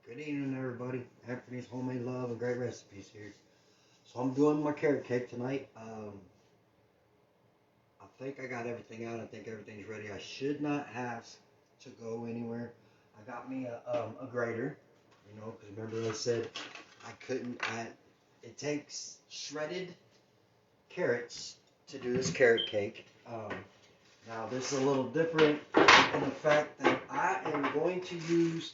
Good evening, everybody. Anthony's Homemade Love and Great Recipes here. So I'm doing my carrot cake tonight. I think I got everything out. I think everything's ready. I should not have to go anywhere. I got me a grater, because remember I said I couldn't. It takes shredded carrots to do this carrot cake. Now this is a little different in the fact that I am going to use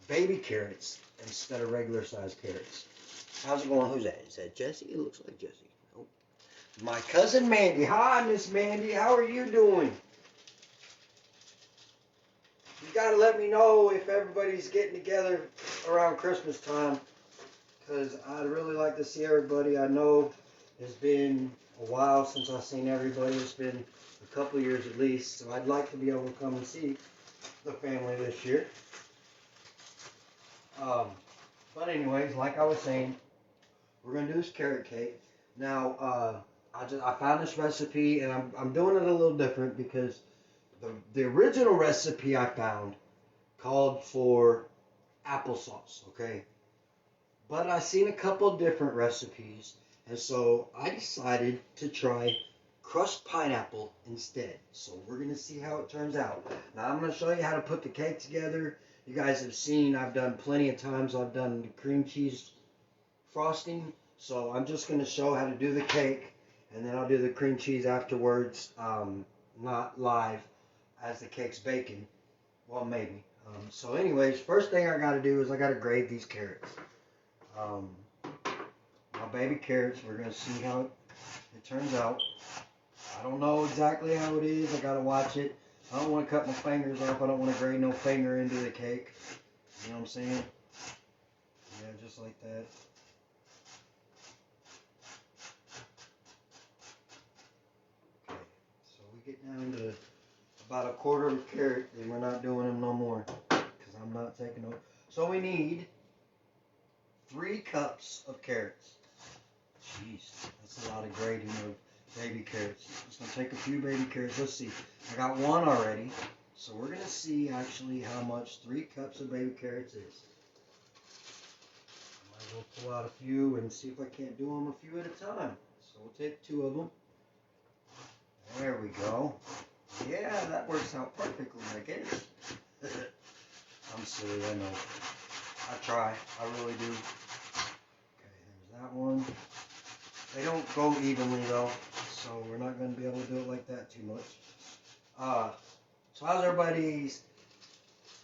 baby carrots instead of regular sized carrots. How's it going? Who's that? Is that Jesse? It looks like Jesse. Nope. My cousin Mandy. Hi, Miss Mandy. How are you doing? You gotta let me know if everybody's getting together around Christmas time, because I'd really like to see everybody. I know it's been a while since I've seen everybody. It's been a couple of years at least, so I'd like to be able to come and see the family this year. But anyways, like I was saying, we're gonna do this carrot cake. Now, I found this recipe and I'm doing it a little different because the original recipe I found called for applesauce, okay? But I seen a couple different recipes, and so I decided to try crushed pineapple instead. So we're gonna see how it turns out. Now I'm gonna show you how to put the cake together. You guys have seen I've done plenty of times. I've done the cream cheese frosting. So I'm just going to show how to do the cake, and then I'll do the cream cheese afterwards, not live as the cake's baking. Well, maybe. So anyways, first thing I got to do is I got to grate these carrots. My baby carrots, we're going to see how it turns out. I don't know exactly how it is. I got to watch it. I don't want to cut my fingers off. I don't want to grate no finger into the cake. You know what I'm saying? Yeah, just like that. So we get down to about a quarter of a carrot, and we're not doing them no more because I'm not taking them. So we need 3 cups of carrots. Jeez, that's a lot of grating of baby carrots. It's going to take a few baby carrots. Let's see. I got 1 already. So we're going to see actually how much 3 cups of baby carrots is. I might as well pull out a few and see if I can't do them a few at a time. So we'll take 2 of them. There we go. Yeah, that works out perfectly, I guess. I'm silly, I know. I try. I really do. Okay, there's that one. They don't go evenly, though, so we're not going to be able to do it like that too much. So how's everybody's...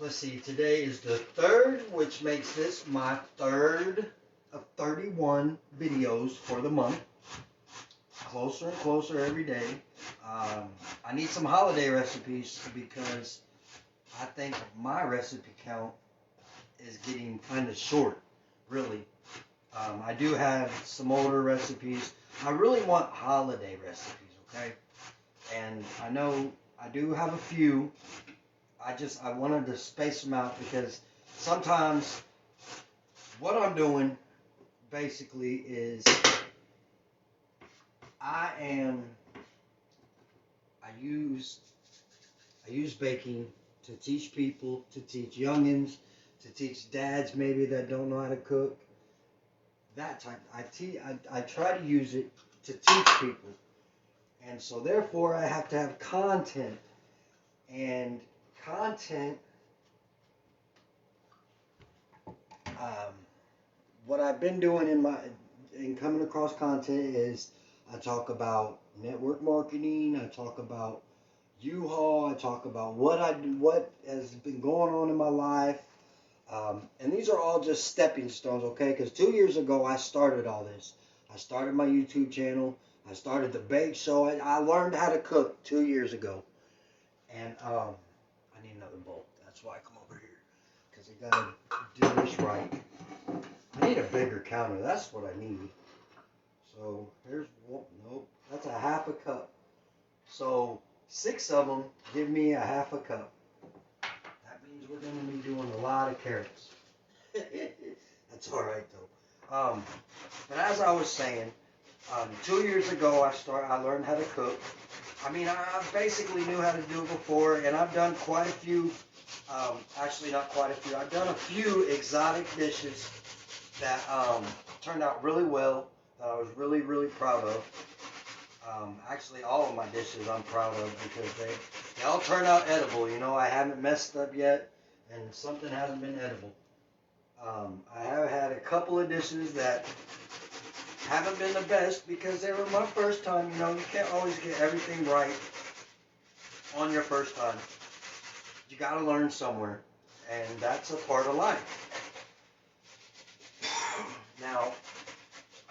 Let's see, today is the 3rd, which makes this my 3rd of 31 videos for the month. Closer and closer every day. I need some holiday recipes because I think my recipe count is getting kind of short, really. I do have some older recipes. I really want holiday recipes, okay? And I know I do have a few. I wanted to space them out because sometimes what I'm doing basically is I use baking to teach people, to teach youngins, to teach dads maybe that don't know how to cook. That type. I try to use it to teach people, and so therefore I have to have content, and content. What I've been doing in coming across content is I talk about network marketing. I talk about U-Haul. I talk about what has been going on in my life. And these are all just stepping stones, okay? Because 2 years ago, I started all this. I started my YouTube channel. I started the bake show. I learned how to cook 2 years ago. And I need another bowl. That's why I come over here. Because I got to do this right. I need a bigger counter. That's what I need. So here's one. Nope. That's a half a cup. So 6 of them give me a half a cup. That means we're going to be doing a lot of carrots. That's all right though. But as I was saying, 2 years ago I learned how to cook. I mean, I basically knew how to do it before, and I've done quite a few Actually, not quite a few. I've done a few exotic dishes that turned out really well, that I was really, really proud of. Actually, all of my dishes I'm proud of because they all turn out edible. You know, I haven't messed up yet, and something hasn't been edible. I have had a couple of dishes that haven't been the best because they were my first time. You know, you can't always get everything right on your first time. You got to learn somewhere, and that's a part of life. Now,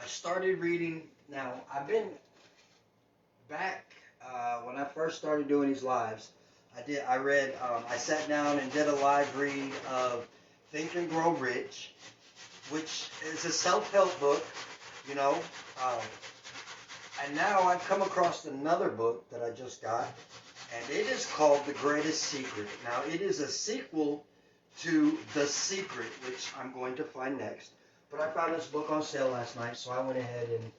I started reading. Now, I've been back when I first started doing these lives. I sat down and did a live read of Think and Grow Rich, which is a self-help book, you know. Um, and now I've come across another book that I just got, and it is called The Greatest Secret. Now, it is a sequel to The Secret, which I'm going to find next. But I found this book on sale last night, so I went ahead and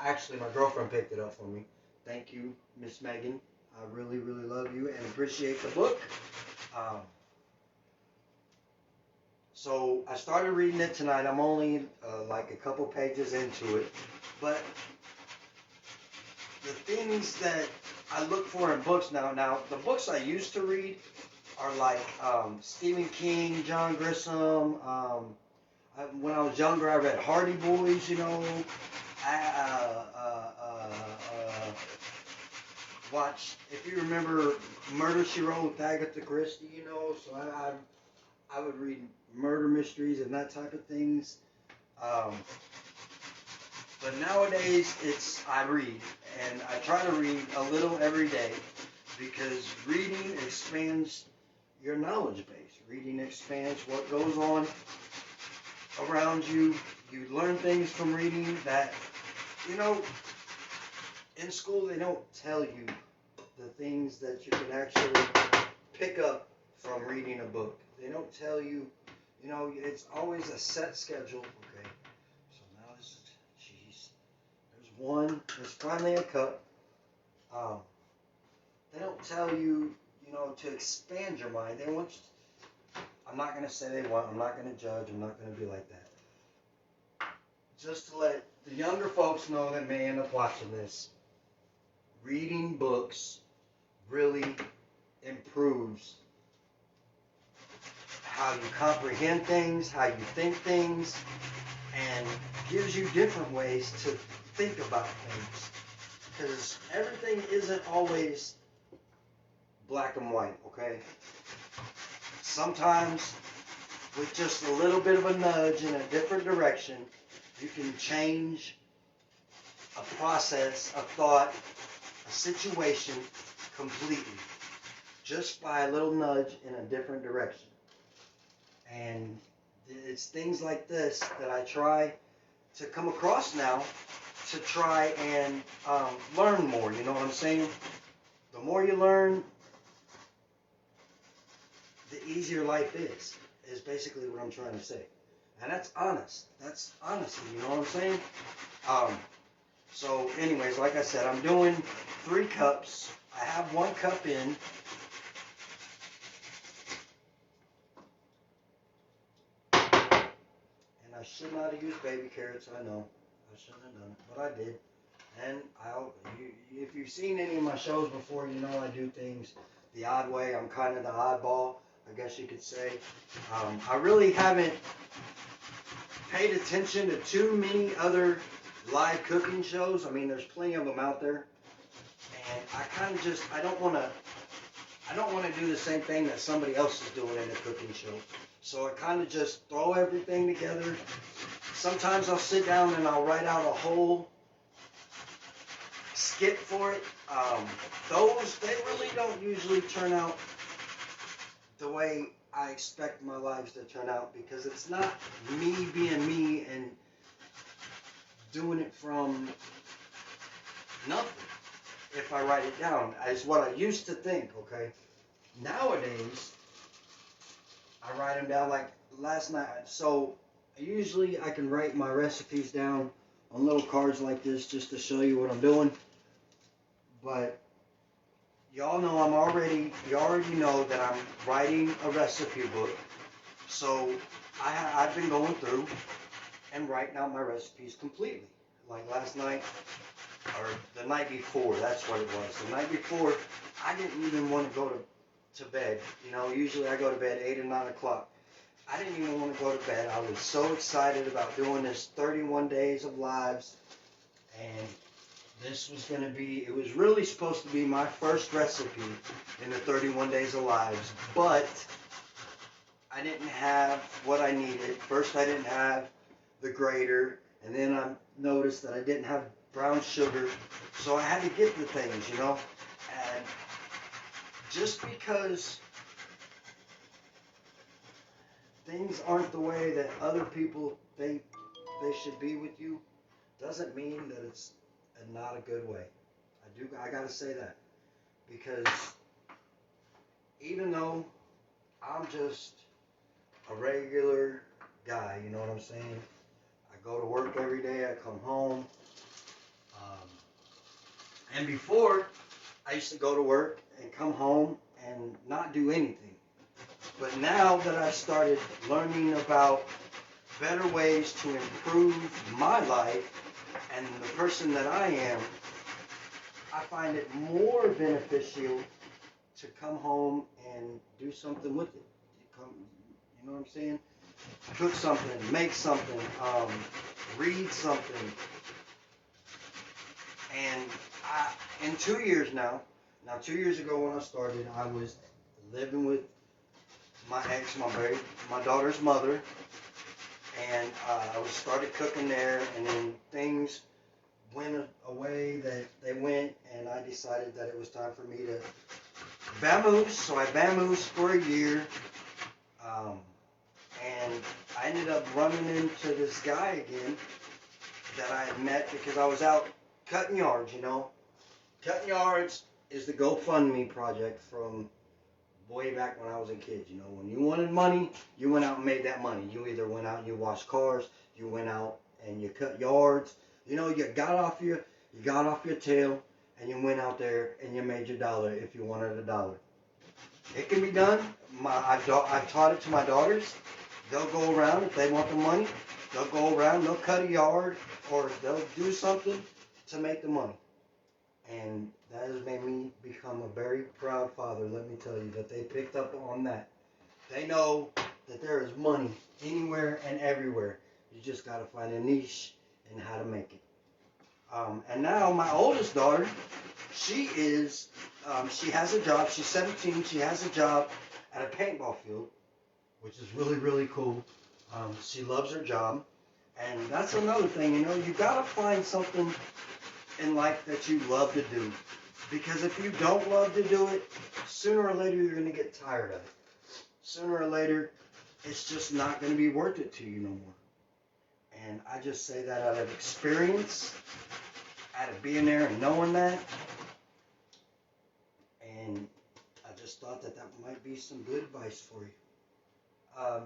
actually my girlfriend picked it up for me. Thank you, Miss Megan. I really, really love you and appreciate the book. Um, so I started reading it tonight. I'm only like a couple pages into it. But the things that I look for in books now the books I used to read are like Stephen King, John Grisham. When I was younger, I read Hardy Boys, you know. Watch, if you remember Murder, She Wrote with Agatha Christie, you know, so I would read murder mysteries and that type of things. But nowadays, I read, and I try to read a little every day because reading expands your knowledge base. Reading expands what goes on around you. You learn things from reading that, you know, in school they don't tell you the things that you can actually pick up from reading a book. They don't tell you, you know, it's always a set schedule. Okay, so now this is, jeez, there's one, there's finally a cup. They don't tell you, you know, to expand your mind. They want you, I'm not going to say they want, I'm not going to judge, I'm not going to be like that. Just to let the younger folks know that may end up watching this, reading books really improves how you comprehend things, how you think things, and gives you different ways to think about things. Because everything isn't always black and white, okay? Sometimes, with just a little bit of a nudge in a different direction, you can change a process, a thought, a situation completely. Just by a little nudge in a different direction. And it's things like this that I try to come across now to try and learn more. You know what I'm saying? The more you learn, the easier life is basically what I'm trying to say. And that's honest. That's honesty, you know what I'm saying? So anyways, like I said, I'm doing 3 cups. I have 1 cup in. And I should not have used baby carrots, I know. I shouldn't have done it, but I did. And if you've seen any of my shows before, you know I do things the odd way. I'm kind of the oddball, I guess you could say. I really haven't paid attention to too many other live cooking shows. I mean, there's plenty of them out there. And I kind of just, I don't want to do the same thing that somebody else is doing in a cooking show. So I kind of just throw everything together. Sometimes I'll sit down and I'll write out a whole skit for it. They really don't usually turn out the way I expect my lives to turn out because it's not me being me and doing it from nothing. If I write it down, is what I used to think, okay? Nowadays, I write them down like last night. So usually I can write my recipes down on little cards like this just to show you what I'm doing. But y'all know you already know that I'm writing a recipe book. So I've been going through and writing out my recipes completely. Like last night, or the night before, that's what it was. The night before, I didn't even want to go to bed. You know, usually I go to bed 8 or 9 o'clock. I didn't even want to go to bed. I was so excited about doing this 31 days of lives. And this was going to be, it was really supposed to be my first recipe in the 31 days of lives. But I didn't have what I needed. First, I didn't have the grater. And then I noticed that I didn't have brown sugar. So I had to get the things, you know. And just because things aren't the way that other people think they should be with you doesn't mean that it's not a good way. I gotta say that, because even though I'm just a regular guy, you know what I'm saying? I go to work every day. I come home, and before I used to go to work and come home and not do anything. But now that I started learning about better ways to improve my life and the person that I am, I find it more beneficial to come home and do something with it. You know what I'm saying? Cook something, make something, read something. And in 2 years now 2 years ago when I started, I was living with my ex, my daughter's mother, and I started cooking there, and then things went away that they went, and I decided that it was time for me to vamoose. So I vamoosed for a year, and I ended up running into this guy again that I had met because I was out cutting yards, you know. Cutting yards is the GoFundMe project from way back when I was a kid. You know, when you wanted money, you went out and made that money. You either went out and you washed cars, you went out and you cut yards. You know, you got off your tail and you went out there and you made your dollar if you wanted a dollar. It can be done. I've taught it to my daughters. They'll go around if they want the money. They'll go around, they'll cut a yard, or they'll do something to make the money. And that has made me become a very proud father, let me tell you, that they picked up on that. They know that there is money anywhere and everywhere. You just got to find a niche and how to make it. And now my oldest daughter, she has a job. She's 17. She has a job at a paintball field, which is really, really cool. She loves her job. And that's another thing, you know, you got to find something in life that you love to do. Because if you don't love to do it, sooner or later you're going to get tired of it. Sooner or later, it's just not going to be worth it to you no more. And I just say that out of experience, out of being there and knowing that. And I just thought that might be some good advice for you.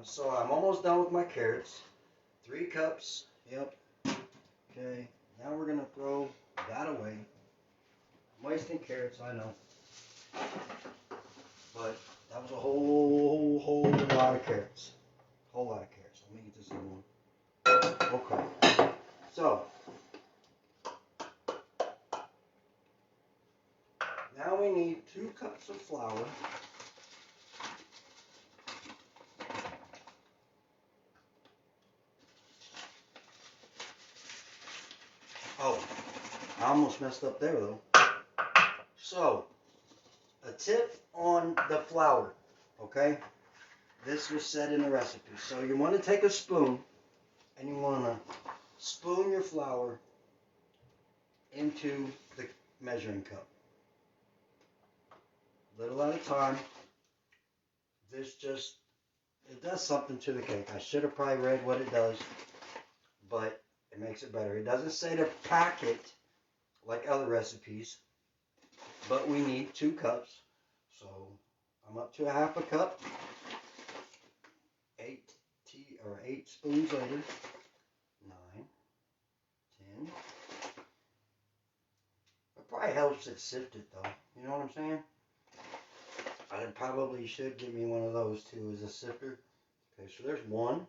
So I'm almost done with my carrots. 3 cups. Yep. Okay. Now we're going to throw that away. I'm wasting carrots, I know. But that was a whole lot of carrots. Whole lot of carrots. Let me eat this in one. Okay. So, now we need 2 cups of flour. Oh, I almost messed up there though. So, a tip on the flour, okay? This was said in the recipe. So you want to take a spoon and you want to spoon your flour into the measuring cup. Little at a time. It does something to the cake. I should have probably read what it does, but it makes it better. It doesn't say to pack it like other recipes, but we need 2 cups. So I'm up to 1/2 cup. 8 spoons later. 9, 10. It probably helps it sift it though. You know what I'm saying? I probably should get me one of those too as a sifter. Okay, so there's one.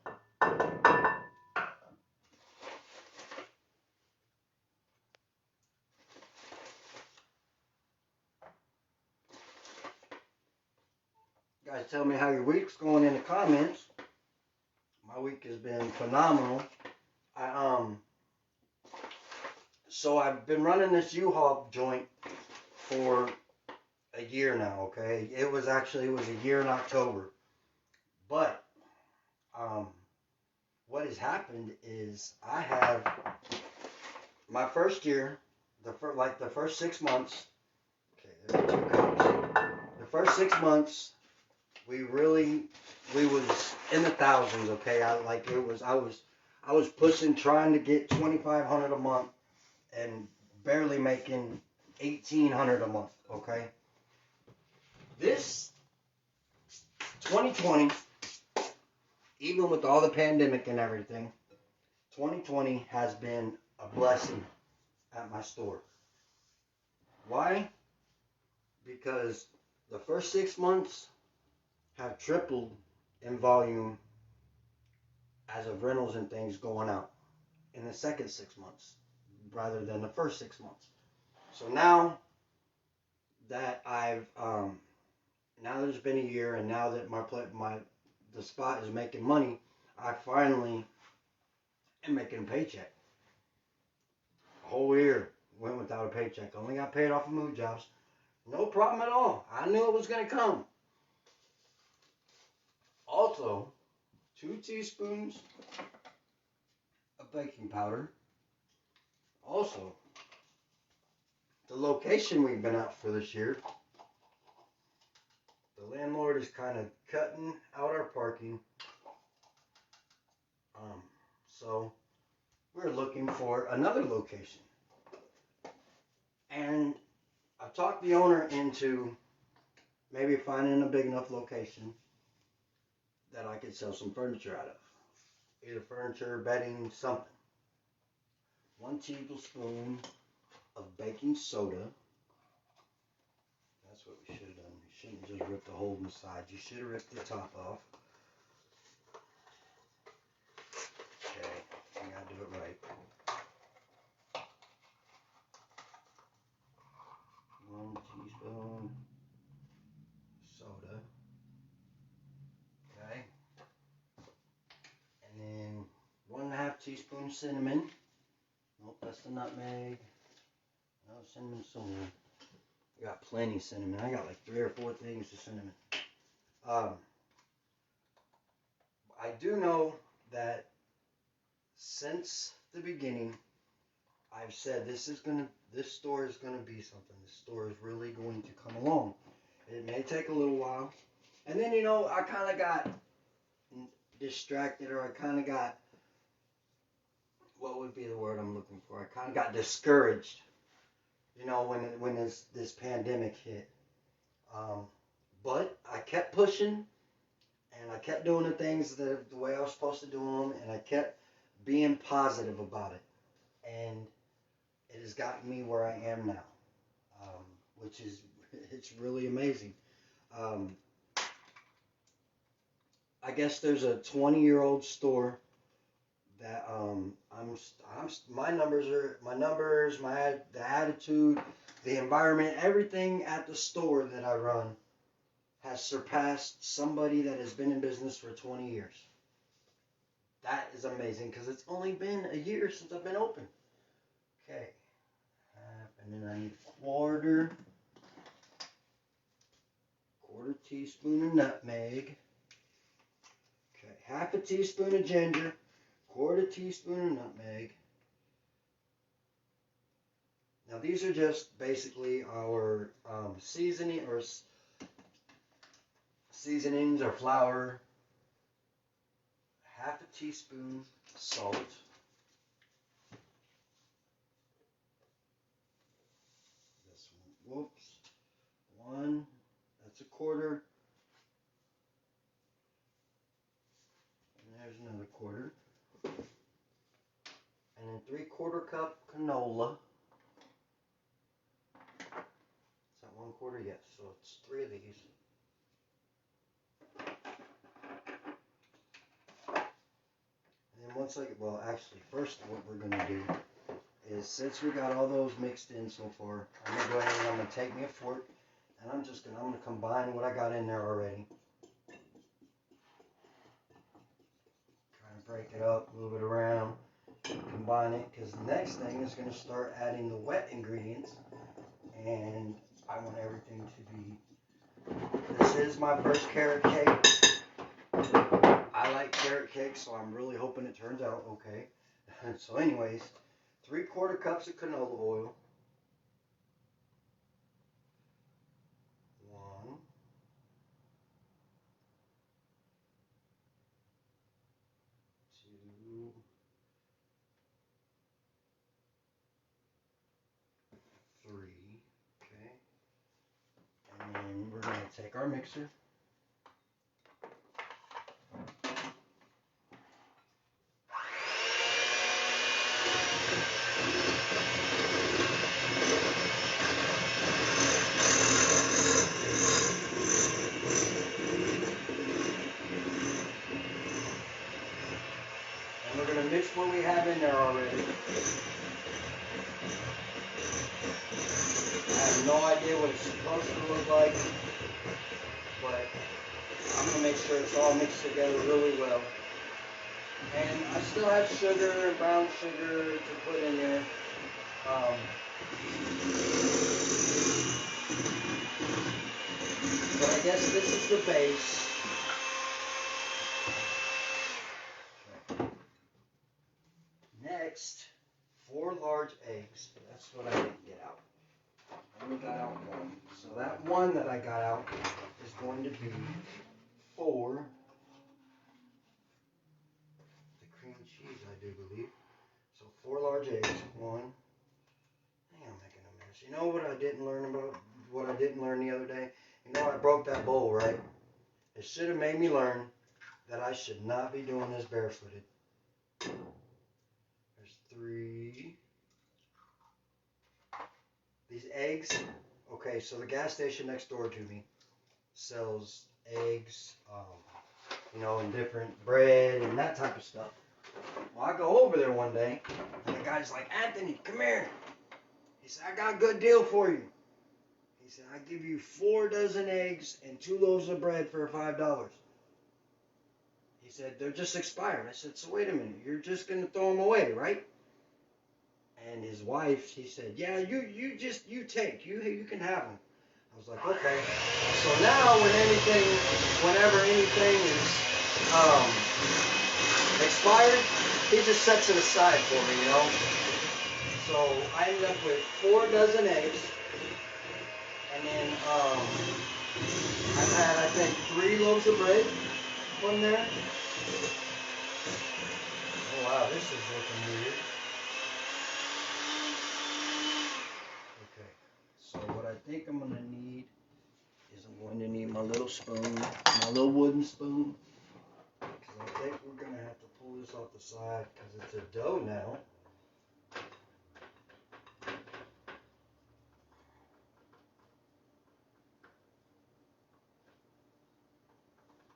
Guys, tell me how your week's going in the comments. My week has been phenomenal. I So I've been running this U-Haul joint for a year now. Okay, it was a year in October, but what has happened is I have my first year, the first 6 months. Okay, there are 2 cups. The first 6 months, we was in the thousands. Okay, I was pushing, trying to get 2,500 a month, and barely making 1,800 a month. Okay, this 2020, even with all the pandemic and everything, 2020 has been a blessing at my store. Why? Because the first 6 months have tripled in volume as of rentals and things going out in the second 6 months rather than the first 6 months. So now that now that it's been a year, and now that the spot is making money, I finally am making a paycheck. A whole year went without a paycheck. Only got paid off of move jobs. No problem at all. I knew it was going to come. Also, 2 teaspoons of baking powder. Also, the location we've been out for this year, the landlord is kind of cutting out our parking. So we're looking for another location. And I've talked the owner into maybe finding a big enough location that I could sell some furniture out of. Either furniture, bedding, something. 1 tablespoon of baking soda. That's what we should have done. You shouldn't just rip the hole in the side. You should have ripped the top off. Okay, I gotta do it right. 1 teaspoon soda. Okay. And then 1.5 teaspoon cinnamon. Nope, that's the nutmeg. No, cinnamon somewhere. I got plenty of cinnamon. I got like 3 or 4 things of cinnamon. I do know that since the beginning, I've said this store is gonna be something. This store is really going to come along. It may take a little while, and then I kind of got distracted, or I kind of got, what would be the word I'm looking for? I kind of got discouraged. When this pandemic hit. But I kept pushing, and I kept doing the things the way I was supposed to do them, and I kept being positive about it. And it has gotten me where I am now, which is, it's really amazing. I guess there's a 20-year-old store that the attitude, the environment, everything at the store that I run has surpassed somebody that has been in business for 20 years. That is amazing, because it's only been a year since I've been open. Okay, and then I need a quarter teaspoon of nutmeg. Okay, 1/2 teaspoon of ginger, 1/4 teaspoon of nutmeg. Now these are just basically our seasonings or flour. 1/2 teaspoon salt. This one, whoops, 1. That's a quarter. And there's another quarter. And then 3/4 cup canola. Is that 1/4? Yes. So it's 3 of these. well, actually, first what we're gonna do is, since we got all those mixed in so far, I'm gonna go ahead and I'm gonna take me a fork, and I'm gonna combine what I got in there already. Kind of break it up, move it around, combine it, because the next thing is gonna start adding the wet ingredients, and I want everything to be. This is my first carrot cake. I like carrot cake, so I'm really hoping it turns out okay. So anyways, 3/4 cups of canola oil. 1, 2, 3. Okay. And then we're going to take our mixer. And we're going to mix what we have in there already. I have no idea what it's supposed to look like, but I'm going to make sure it's all mixed together really well. And I still have sugar and brown sugar to put in there. But I guess this is the base. Next, 4 large eggs. That's what I didn't get out. I only got out 1. So that 1 that I got out is going to be 4. The cream cheese, I do believe. So 4 large eggs. 1. Dang, I'm making a mess. You know what I didn't learn the other day? You know I broke that bowl, right? It should have made me learn that I should not be doing this barefooted. There's 3. These eggs, okay, so the gas station next door to me sells eggs, and different bread and that type of stuff. Well, I go over there one day, and the guy's like, Anthony, come here. He said, I got a good deal for you. He said, I give you 4 dozen eggs and 2 loaves of bread for $5. He said, they're just expired. I said, so wait a minute, you're just going to throw them away, right? And his wife, she said, yeah, you take, you can have them. I was like, okay. So now whenever anything is expired, he just sets it aside for me, So I ended up with 4 dozen eggs, and then I've had, I think, 3 loaves of bread from there. Oh wow, this is looking weird. Okay, so what I think I'm going to need is my little spoon, my little wooden spoon. Because I think we're going to have to pull this off the side because it's a dough now.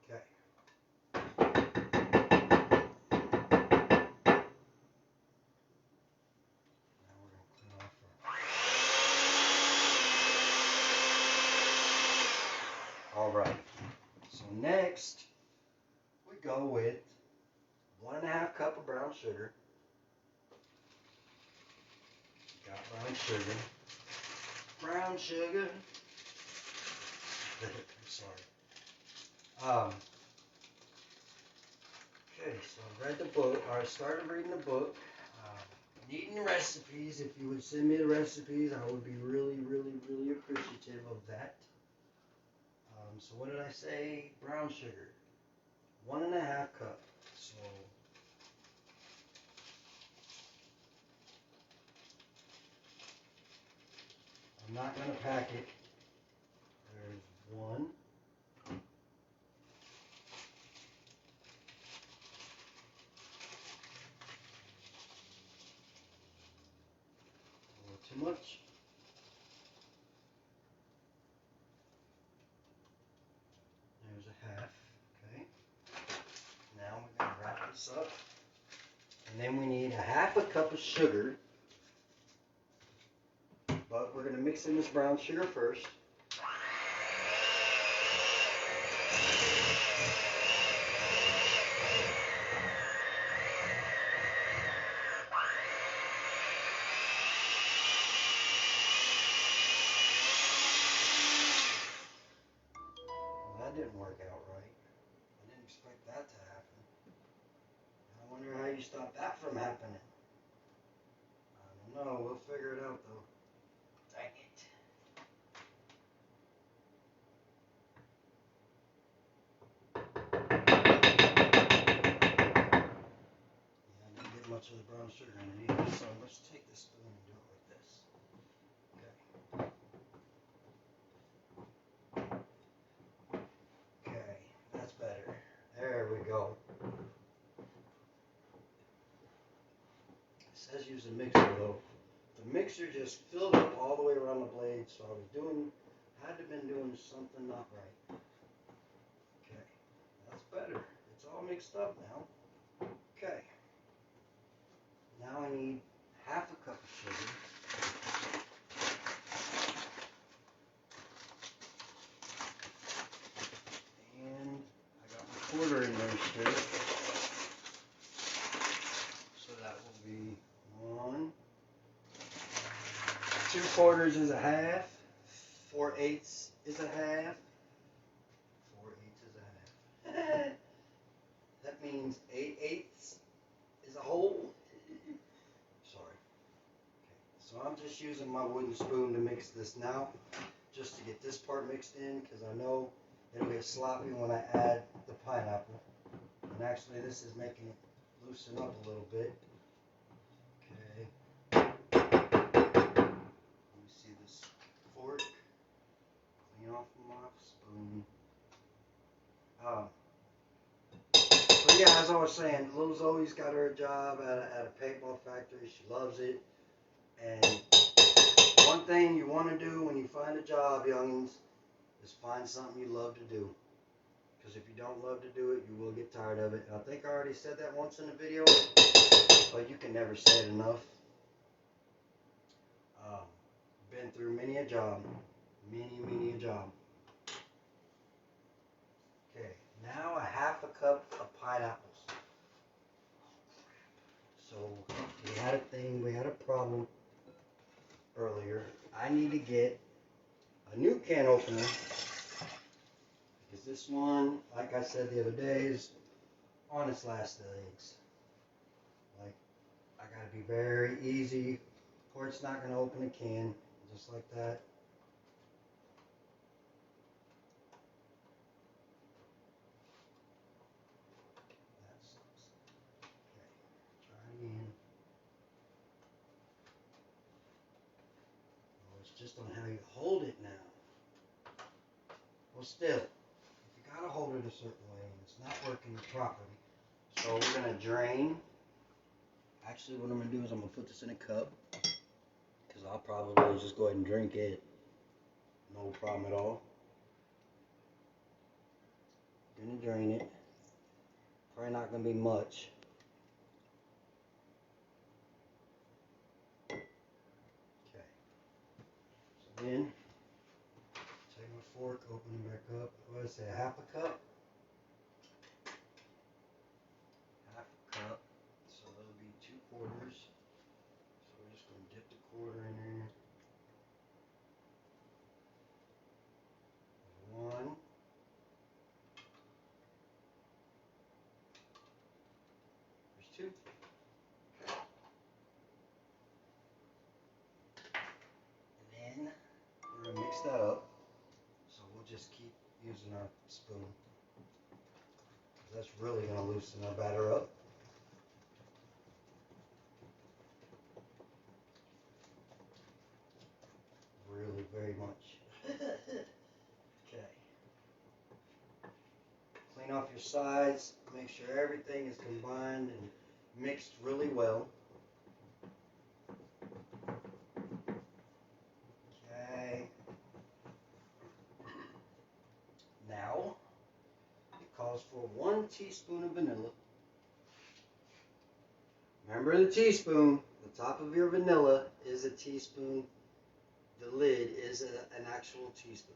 Okay. Now we're going to clean off our... Alright, so next we go with 1.5 cup of brown sugar. Got brown sugar. Brown sugar. I'm sorry. Okay, so I read the book, or I started reading the book. Needing recipes. If you would send me the recipes, I would be really, really, really appreciative of that. So what did I say? Brown sugar. 1.5 cup. So I'm not going to pack it. There's 1. A little too much. There's a half. Okay. Now we're going to wrap this up. And then we need a half a cup of sugar. But we're going to mix in this brown sugar first. Well, that didn't work out right. I didn't expect that to happen. I wonder how you stop that from happening. I don't know. We'll figure it out though. Dang it. Yeah, I didn't get much of the brown sugar in it either, so let's take this spoon and do it like this. Okay. Okay, that's better. There we go. It says use a mixer though. The mixer just filled up all the way around the blade, so I had to been doing something not right. Okay, that's better. It's all mixed up now. Okay. Now I need half a cup of sugar. And I got my quarter in there still. So that will be 1. 2/4 is a half. 4/8 is a half. 4/8 is a half. That means 8/8 is a whole. Sorry. Okay. So I'm just using my wooden spoon to mix this now, just to get this part mixed in, because I know it'll get sloppy when I add the pineapple. And actually, this is making it loosen up a little bit. Okay. Let me see this fork. Clean off my spoon. But yeah, as I was saying, little Zoe's got her job at a paintball factory. She loves it. And one thing you want to do when you find a job, youngins, is find something you love to do. Because if you don't love to do it, you will get tired of it. And I think I already said that once in a video, but you can never say it enough. Been through many a job. Many a job. Okay, now a half a cup of pineapples. So we had a problem earlier. I need to get a new can opener, because this one, like I said the other day, is on its last legs. Like, I gotta be very easy, or it's not gonna open a can, just like that. That sucks. Okay, try again. Oh, it's just on how you hold it now. Well, still, if you gotta hold it a certain way and it's not working properly, so we're gonna drain. Actually, what I'm gonna do is I'm gonna put this in a cup, because I'll probably just go ahead and drink it. No problem at all. Gonna drain it. Probably not gonna be much. Okay. So then, take my fork, open it back up. What did I say? Half a cup. Half a cup. So that'll be 2/4. So we're just gonna dip the quarter in there. 1. There's 2. And then we're gonna mix that up. So we'll just keep using our spoon. That's really gonna loosen our batter up. Really, very much. Okay. Clean off your sides. Make sure everything is combined and mixed really well. Okay. Now, it calls for 1 teaspoon of vanilla. Remember the teaspoon. The top of your vanilla is a teaspoon. The lid is an actual teaspoon.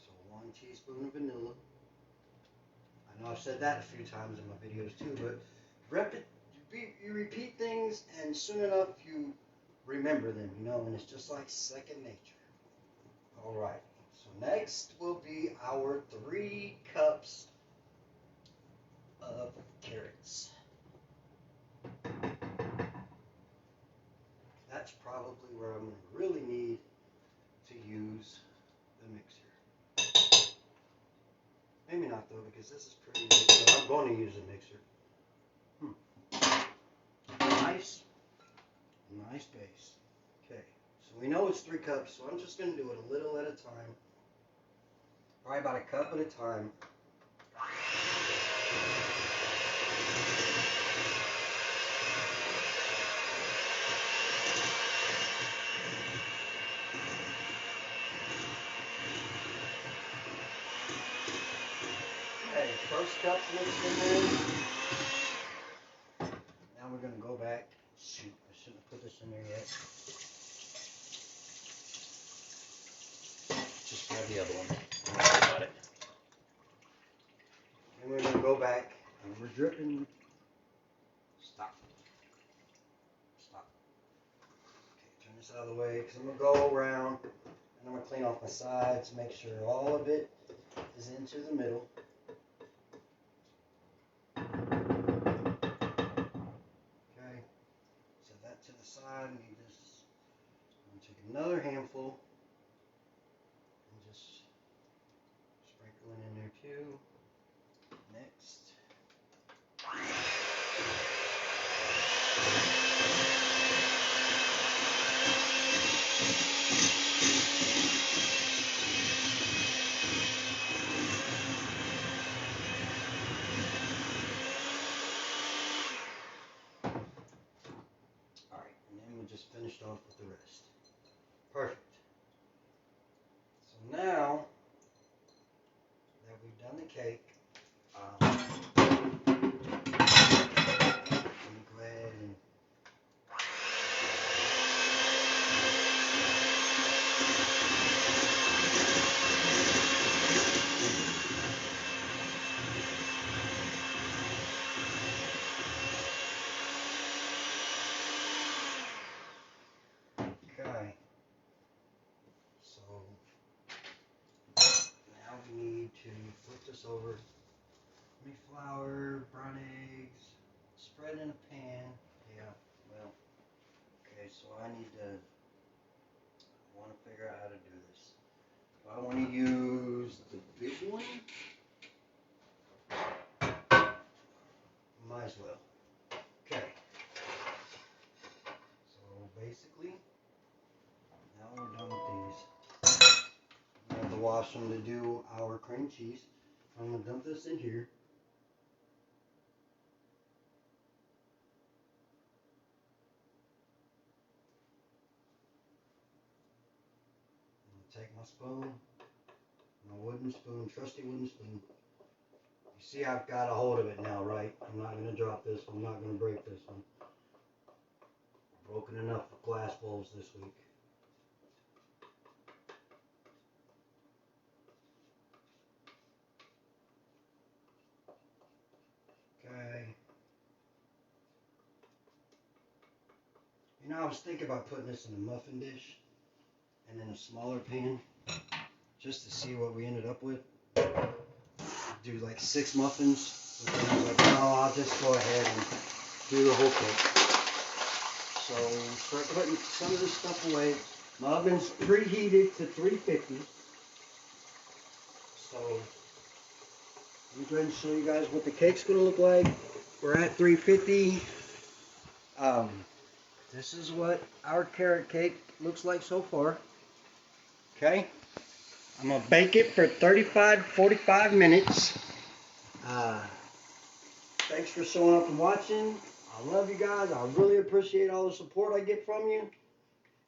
So 1 teaspoon of vanilla. I know I've said that a few times in my videos too, but you repeat things and soon enough you remember them, you know, and it's just like second nature. Alright, so next will be our 3 cups of carrots. That's probably where I'm going to really need to use the mixer. Maybe not though, because this is pretty big, but I'm going to use a mixer. Nice base. Okay, so we know it's 3 cups, so I'm just going to do it a little at a time. Probably about a cup at a time. Okay, first cup's mixed in there. Now we're going to go back. Shoot, I shouldn't have put this in there yet. Just grab the other one. Don't worry about it. And we're going to go back and we're dripping. Stop. Okay, turn this out of the way because I'm going to go around and I'm going to clean off my sides, make sure all of it is into the middle. Okay, set that to the side and you just take another handful and just sprinkle it in there too. Next. Alright, and then we just finished off with the rest. Perfect. So now that we've done the cake, let me go ahead and okay. So now we need to flip this over. Let me flour, brown eggs, spread in a pan. Yeah, well, okay, so I want to figure out how to do this. I want to use the big one. Might as well. Okay. So basically, now we're done with these. We have to wash them to do our cream cheese. I'm going to dump this in here. Take my spoon, my wooden spoon, trusty wooden spoon. You see I've got a hold of it now, right? I'm not going to drop this one. I'm not going to break this one. I've broken enough glass bowls this week. Okay. You know, I was thinking about putting this in a muffin dish and in a smaller pan just to see what we ended up with. Do like 6 muffins. And then I was like, no, I'll just go ahead and do the whole cake. So start putting some of this stuff away. My oven's preheated to 350. So let me go ahead and show you guys what the cake's going to look like. We're at 350. This is what our carrot cake looks like so far. Okay. I'm going to bake it for 35 to 45 minutes. Thanks for showing up and watching. I love you guys. I really appreciate all the support I get from you.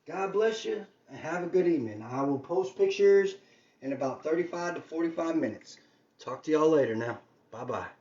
God bless you and have a good evening. I will post pictures in about 35 to 45 minutes. Talk to y'all later now. Bye-bye.